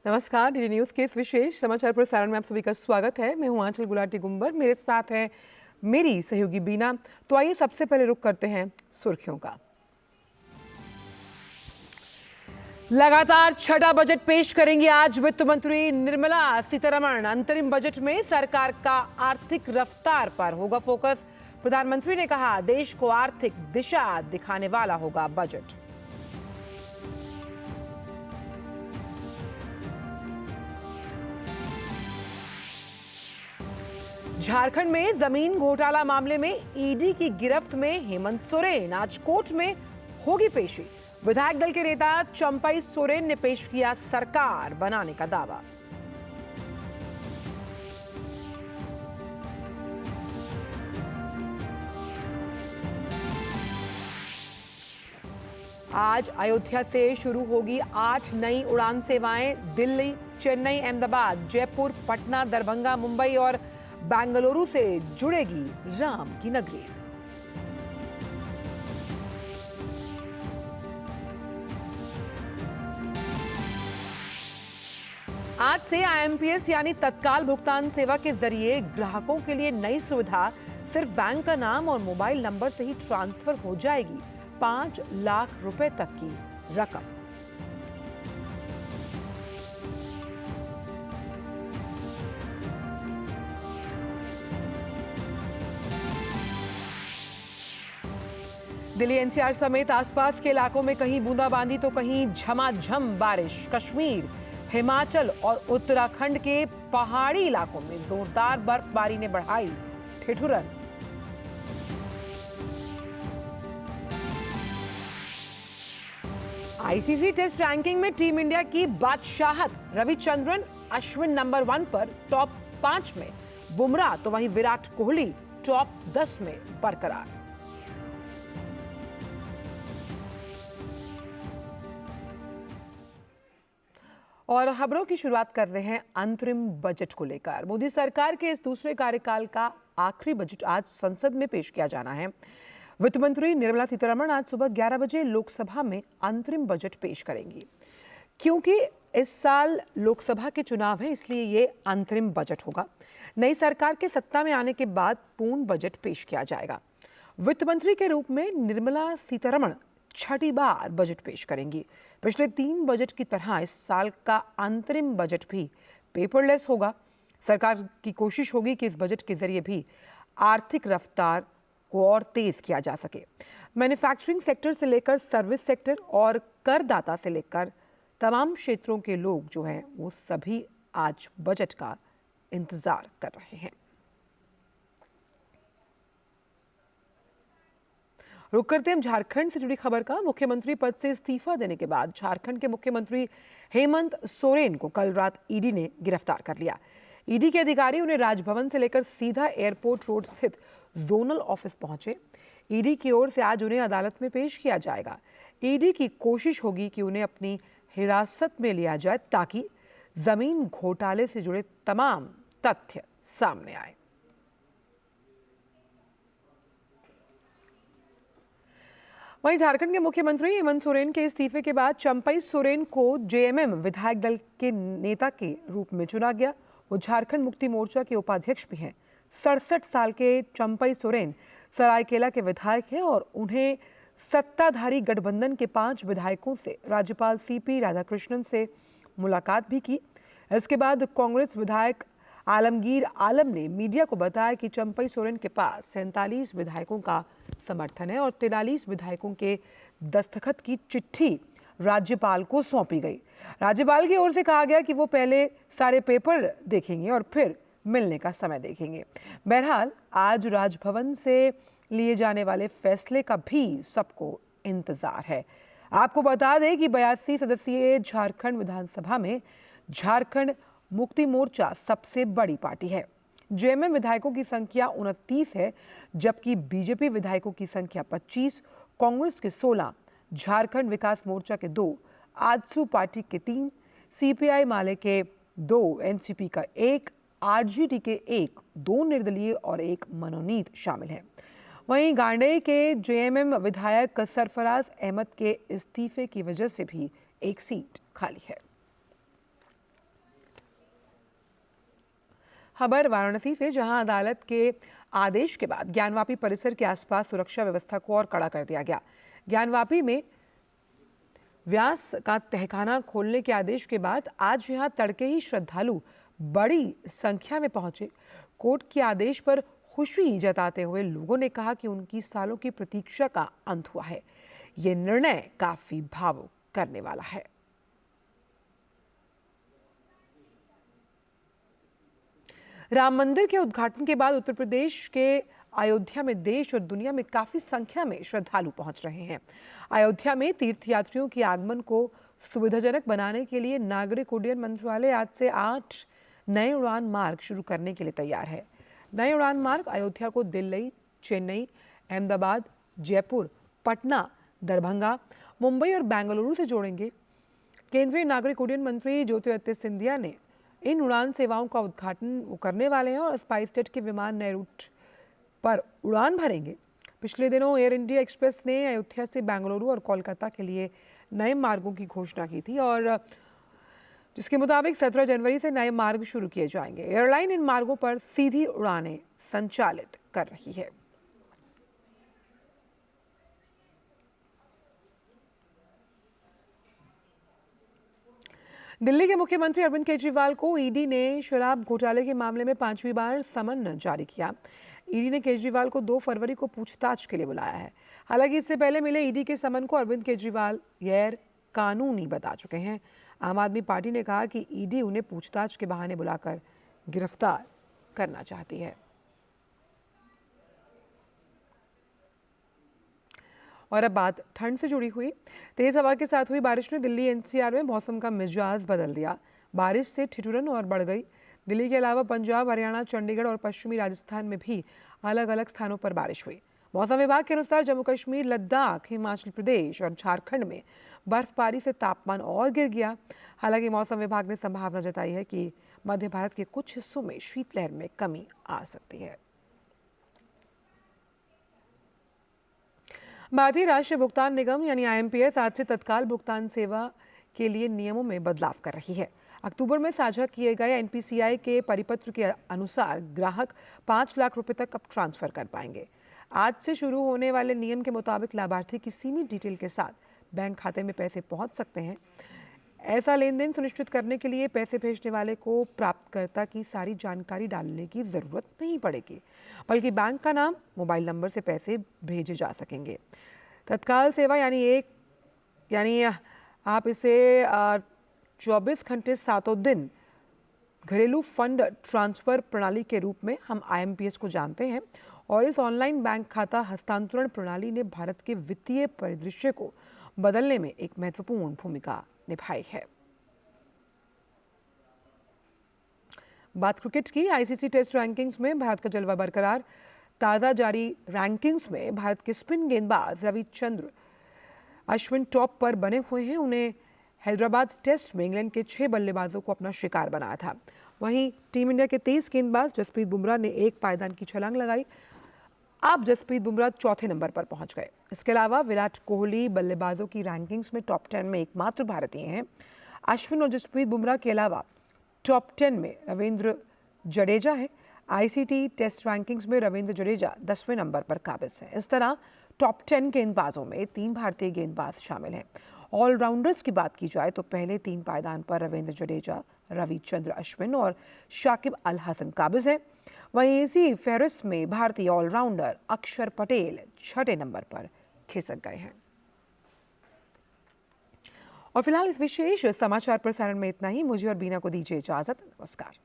नमस्कार, DD news के इस विशेष समाचार प्रसारण में आप सभी का स्वागत है। मैं हूं आंचल गुलाटी गुंबर, मेरे साथ है मेरी सहयोगी बीना। तो आइए सबसे पहले रुख करते हैं सुर्खियों का। लगातार छठा बजट पेश करेंगी आज वित्त मंत्री निर्मला सीतारमण। अंतरिम बजट में सरकार का आर्थिक रफ्तार पर होगा फोकस। प्रधानमंत्री ने कहा, देश को आर्थिक दिशा दिखाने वाला होगा बजट। झारखंड में जमीन घोटाला मामले में ईडी की गिरफ्त में हेमंत सोरेन। आज कोर्ट में होगी पेशी। विधायक दल के नेता चंपई सोरेन ने पेश किया सरकार बनाने का दावा। आज अयोध्या से शुरू होगी 8 नई उड़ान सेवाएं। दिल्ली, चेन्नई, अहमदाबाद, जयपुर, पटना, दरभंगा, मुंबई और बेंगलुरु से जुड़ेगी राम की नगरी। आज से आईएमपीएस यानी तत्काल भुगतान सेवा के जरिए ग्राहकों के लिए नई सुविधा। सिर्फ बैंक का नाम और मोबाइल नंबर से ही ट्रांसफर हो जाएगी 5 लाख रुपए तक की रकम। दिल्ली एनसीआर समेत आसपास के इलाकों में कहीं बूंदाबांदी तो कहीं झमाझम बारिश। कश्मीर, हिमाचल और उत्तराखंड के पहाड़ी इलाकों में जोरदार बर्फबारी ने बढ़ाई ठिठुरन। आईसीसी टेस्ट रैंकिंग में टीम इंडिया की बादशाहत। रविचंद्रन अश्विन नंबर 1 पर टॉप 5 में, बुमराह तो वहीं विराट कोहली टॉप 10 में बरकरार। और खबरों की शुरुआत कर रहे हैं अंतरिम बजट को लेकर। मोदी सरकार के इस दूसरे कार्यकाल का आखिरी बजट आज संसद में पेश किया जाना है। वित्त मंत्री निर्मला सीतारमण आज सुबह 11 बजे लोकसभा में अंतरिम बजट पेश करेंगी। क्योंकि इस साल लोकसभा के चुनाव हैं, इसलिए ये अंतरिम बजट होगा। नई सरकार के सत्ता में आने के बाद पूर्ण बजट पेश किया जाएगा। वित्त मंत्री के रूप में निर्मला सीतारमण छठी बार बजट पेश करेंगी। पिछले 3 बजट की तरह इस साल का अंतरिम बजट भी पेपरलेस होगा। सरकार की कोशिश होगी कि इस बजट के जरिए भी आर्थिक रफ्तार को और तेज किया जा सके। मैन्युफैक्चरिंग सेक्टर से लेकर सर्विस सेक्टर और करदाता से लेकर तमाम क्षेत्रों के लोग जो हैं वो सभी आज बजट का इंतजार कर रहे हैं। रुक करते हैं झारखंड से जुड़ी खबर का। मुख्यमंत्री पद से इस्तीफा देने के बाद झारखंड के मुख्यमंत्री हेमंत सोरेन को कल रात ईडी ने गिरफ्तार कर लिया। ईडी के अधिकारी उन्हें राजभवन से लेकर सीधा एयरपोर्ट रोड स्थित जोनल ऑफिस पहुंचे। ईडी की ओर से आज उन्हें अदालत में पेश किया जाएगा। ईडी की कोशिश होगी कि उन्हें अपनी हिरासत में लिया जाए ताकि जमीन घोटाले से जुड़े तमाम तथ्य सामने आए। वहीं झारखंड के मुख्यमंत्री हेमंत सोरेन के इस्तीफे के बाद चंपई सोरेन को जेएमएम विधायक दल के नेता के रूप में चुना गया। वो झारखंड मुक्ति मोर्चा के उपाध्यक्ष भी हैं। 67 साल के चंपई सोरेन सरायकेला के विधायक हैं और उन्हें सत्ताधारी गठबंधन के 5 विधायकों से राज्यपाल सीपी राधाकृष्णन से मुलाकात भी की। इसके बाद कांग्रेस विधायक आलमगीर आलम ने मीडिया को बताया कि चंपई सोरेन के पास 47 विधायकों का समर्थन है और 43 विधायकों के दस्तखत की चिट्ठी राज्यपाल को सौंपी गई। राज्यपाल की ओर से कहा गया कि वो पहले सारे पेपर देखेंगे और फिर मिलने का समय देखेंगे। बहरहाल आज राजभवन से लिए जाने वाले फैसले का भी सबको इंतजार है। आपको बता दें कि 82 सदस्यीय झारखंड विधानसभा में झारखंड मुक्ति मोर्चा सबसे बड़ी पार्टी है। जेएमएम विधायकों की संख्या 29 है, जबकि बीजेपी विधायकों की संख्या 25, कांग्रेस के 16, झारखंड विकास मोर्चा के 2, आजसू पार्टी के 3, सीपीआई माले के 2, एनसीपी का 1, आरजेडी के 1, 2 निर्दलीय और 1 मनोनीत शामिल हैं। वहीं गांडेय के जेएमएम विधायक सरफराज अहमद के इस्तीफे की वजह से भी एक सीट खाली है। खबर वाराणसी से, जहां अदालत के आदेश के बाद ज्ञानवापी परिसर के आसपास सुरक्षा व्यवस्था को और कड़ा कर दिया गया। ज्ञानवापी में व्यास का तहखाना खोलने के आदेश के बाद आज यहां तड़के ही श्रद्धालु बड़ी संख्या में पहुंचे। कोर्ट के आदेश पर खुशी जताते हुए लोगों ने कहा कि उनकी सालों की प्रतीक्षा का अंत हुआ है। ये निर्णय काफी भावुक करने वाला है। राम मंदिर के उद्घाटन के बाद उत्तर प्रदेश के अयोध्या में देश और दुनिया में काफी संख्या में श्रद्धालु पहुंच रहे हैं। अयोध्या में तीर्थयात्रियों के आगमन को सुविधाजनक बनाने के लिए नागरिक उड्डयन मंत्रालय आज से 8 नए उड़ान मार्ग शुरू करने के लिए तैयार है। नए उड़ान मार्ग अयोध्या को दिल्ली, चेन्नई, अहमदाबाद, जयपुर, पटना, दरभंगा, मुंबई और बेंगलुरु से जोड़ेंगे। केंद्रीय नागरिक उड्डयन मंत्री ज्योतिरादित्य सिंधिया ने इन उड़ान सेवाओं का उद्घाटन करने वाले हैं और स्पाइसजेट के विमान नए रूट पर उड़ान भरेंगे। पिछले दिनों एयर इंडिया एक्सप्रेस ने अयोध्या से बेंगलुरु और कोलकाता के लिए नए मार्गों की घोषणा की थी और जिसके मुताबिक 17 जनवरी से नए मार्ग शुरू किए जाएंगे। एयरलाइन इन मार्गों पर सीधी उड़ानें संचालित कर रही है। दिल्ली के मुख्यमंत्री अरविंद केजरीवाल को ईडी ने शराब घोटाले के मामले में 5वीं बार समन जारी किया। ईडी ने केजरीवाल को 2 फरवरी को पूछताछ के लिए बुलाया है। हालांकि इससे पहले मिले ईडी के समन को अरविंद केजरीवाल गैर कानूनी बता चुके हैं। आम आदमी पार्टी ने कहा कि ईडी उन्हें पूछताछ के बहाने बुलाकर गिरफ्तार करना चाहती है। और अब बात ठंड से जुड़ी हुई। तेज हवा के साथ हुई बारिश ने दिल्ली एनसीआर में मौसम का मिजाज बदल दिया। बारिश से ठिठुरन और बढ़ गई। दिल्ली के अलावा पंजाब, हरियाणा, चंडीगढ़ और पश्चिमी राजस्थान में भी अलग अलग स्थानों पर बारिश हुई। मौसम विभाग के अनुसार जम्मू कश्मीर, लद्दाख, हिमाचल प्रदेश और झारखंड में बर्फबारी से तापमान और गिर गया। हालांकि मौसम विभाग ने संभावना जताई है कि मध्य भारत के कुछ हिस्सों में शीतलहर में कमी आ सकती है। भारतीय राष्ट्रीय भुगतान निगम यानी आईएमपीएस आज से तत्काल भुगतान सेवा के लिए नियमों में बदलाव कर रही है। अक्टूबर में साझा किए गए एनपीसीआई के परिपत्र के अनुसार ग्राहक 5 लाख रुपए तक अब ट्रांसफर कर पाएंगे। आज से शुरू होने वाले नियम के मुताबिक लाभार्थी की सीमित डिटेल के साथ बैंक खाते में पैसे पहुंच सकते हैं। ऐसा लेन देन सुनिश्चित करने के लिए पैसे भेजने वाले को प्राप्तकर्ता की सारी जानकारी डालने की जरूरत नहीं पड़ेगी, बल्कि बैंक का नाम, मोबाइल नंबर से पैसे भेजे जा सकेंगे। तत्काल सेवा यानी आप इसे 24 घंटे 7 दिन घरेलू फंड ट्रांसफर प्रणाली के रूप में हम आईएमपीएस को जानते हैं और इस ऑनलाइन बैंक खाता हस्तांतरण प्रणाली ने भारत के वित्तीय परिदृश्य को बदलने में एक महत्वपूर्ण भूमिका निभाई है। बात क्रिकेट की। आईसीसी टेस्ट रैंकिंग्स में भारत का जलवा बरकरार। ताज़ा जारी रैंकिंग्स में भारत के स्पिन गेंदबाज रविचंद्र अश्विन टॉप पर बने हुए हैं। उन्हें हैदराबाद टेस्ट में इंग्लैंड के 6 बल्लेबाजों को अपना शिकार बनाया था। वहीं टीम इंडिया के 23 गेंदबाज जसप्रीत बुमराह ने 1 पायदान की छलांग लगाई। अब जसप्रीत बुमराह चौथे नंबर पर पहुंच गए। इसके अलावा विराट कोहली बल्लेबाजों की रैंकिंग्स में टॉप 10 में एकमात्र भारतीय हैं। अश्विन और जसप्रीत बुमराह के अलावा टॉप 10 में रविंद्र जडेजा है। आईसीसी टेस्ट रैंकिंग्स में रविंद्र जडेजा 10वें नंबर पर काबिज हैं। इस तरह टॉप 10 गेंदबाजों में 3 भारतीय गेंदबाज शामिल हैं। ऑलराउंडर्स की बात की जाए तो पहले 3 पायदान पर रविंद्र जडेजा, रविचंद्र अश्विन और शाकिब अल हसन काबिज हैं। वहीं इसी फहरिस्त में भारतीय ऑलराउंडर अक्षर पटेल 6ठे नंबर पर खिसक गए हैं। और फिलहाल इस विशेष समाचार प्रसारण में इतना ही। मुझे और बीना को दीजिए इजाजत। नमस्कार।